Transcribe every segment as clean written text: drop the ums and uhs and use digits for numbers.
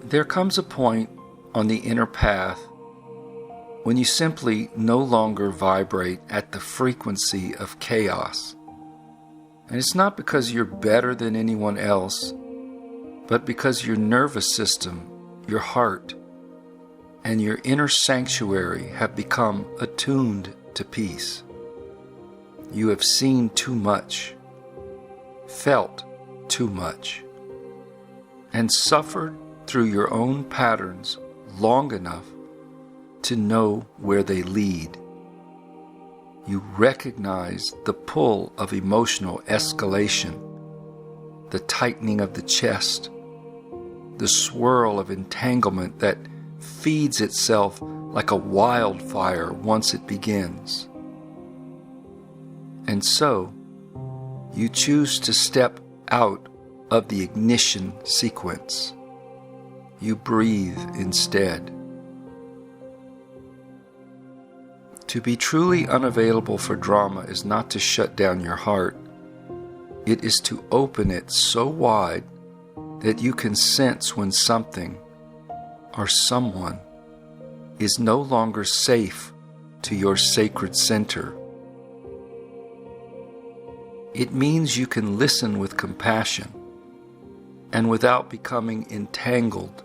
There comes a point on the inner path when you simply no longer vibrate at the frequency of chaos. And it's not because you're better than anyone else, but because your nervous system, your heart, and your inner sanctuary have become attuned to peace. You have seen too much, felt too much, and suffered through your own patterns long enough to know where they lead. You recognize the pull of emotional escalation, the tightening of the chest, the swirl of entanglement that feeds itself like a wildfire once it begins. And so, you choose to step out of the ignition sequence. You breathe instead. To be truly unavailable for drama is not to shut down your heart. It is to open it so wide that you can sense when something or someone is no longer safe to your sacred center. It means you can listen with compassion and without becoming entangled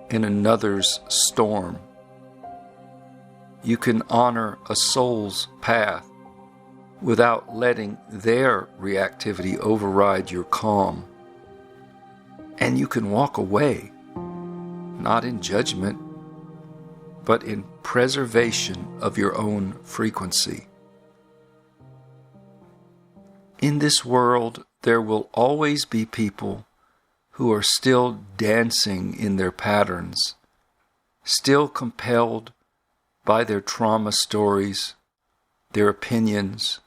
in another's storm. You can honor a soul's path without letting their reactivity override your calm. And you can walk away, not in judgment, but in preservation of your own frequency. In this world, there will always be people who are still dancing in their patterns, still compelled by their trauma stories, their opinions,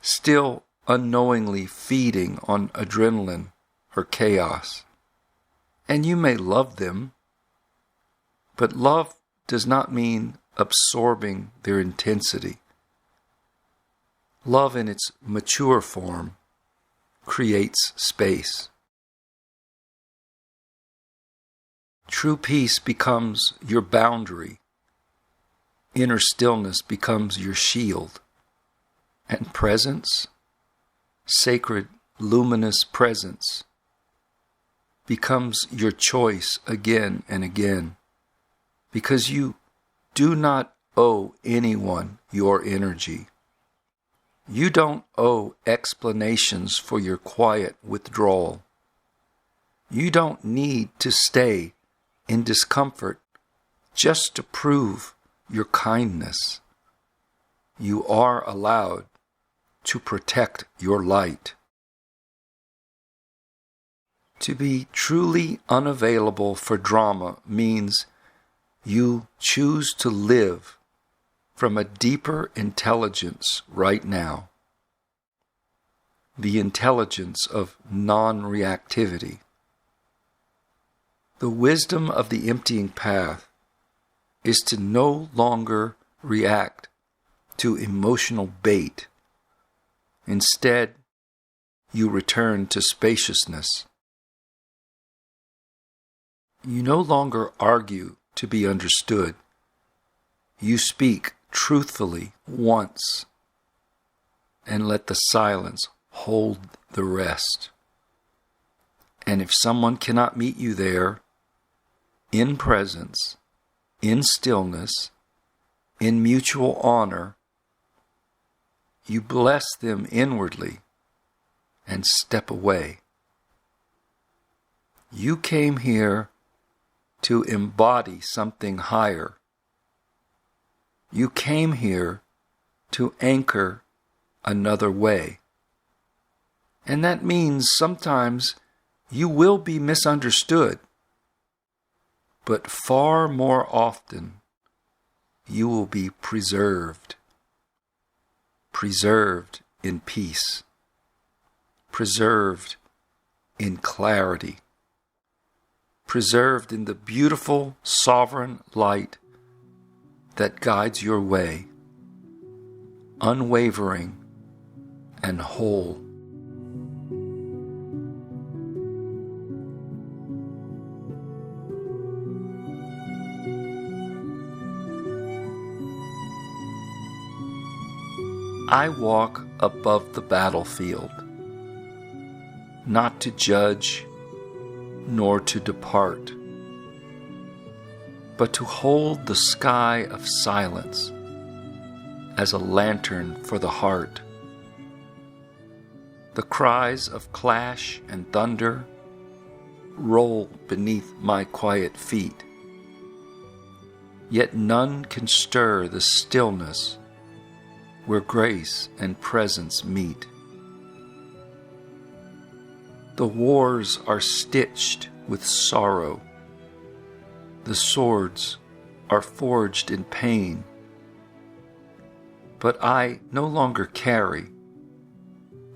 still unknowingly feeding on adrenaline or chaos. And you may love them, but love does not mean absorbing their intensity. Love in its mature form creates space. True peace becomes your boundary. Inner stillness becomes your shield. And presence, sacred, luminous presence, becomes your choice again and again, because you do not owe anyone your energy. You don't owe explanations for your quiet withdrawal. You don't need to stay in discomfort just to prove your kindness. You are allowed to protect your light. To be truly unavailable for drama means you choose to live from a deeper intelligence right now. The intelligence of non-reactivity. The wisdom of the emptying path is to no longer react to emotional bait. Instead, you return to spaciousness. You no longer argue to be understood. You speak truthfully once and let the silence hold the rest. And if someone cannot meet you there, in presence, in stillness, in mutual honor, you bless them inwardly and step away. You came here to embody something higher. You came here to anchor another way. And that means sometimes you will be misunderstood, but far more often you will be preserved. Preserved in peace. Preserved in clarity. Preserved in the beautiful, sovereign light that guides your way, unwavering and whole. I walk above the battlefield, not to judge nor to depart, but to hold the sky of silence as a lantern for the heart. The cries of clash and thunder roll beneath my quiet feet, yet none can stir the stillness where grace and presence meet. The wars are stitched with sorrow, the swords are forged in pain, but I no longer carry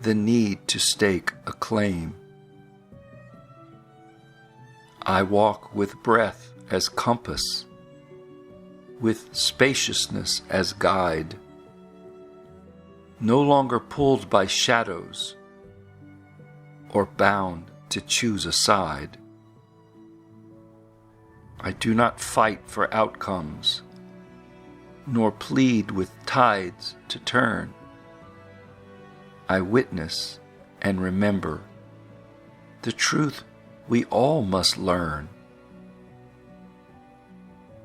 the need to stake a claim. I walk with breath as compass, with spaciousness as guide, no longer pulled by shadows or bound to choose a side. I do not fight for outcomes, nor plead with tides to turn. I witness and remember the truth we all must learn.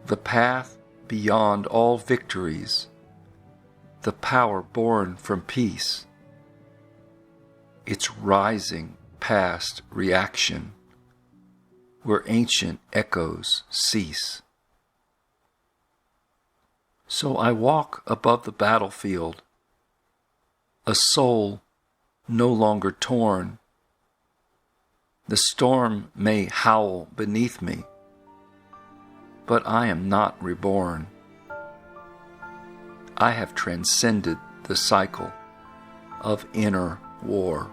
The path beyond all victories, the power born from peace, it's rising past reaction, where ancient echoes cease. So I walk above the battlefield, a soul no longer torn. The storm may howl beneath me, but I am not reborn. I have transcended the cycle of inner war.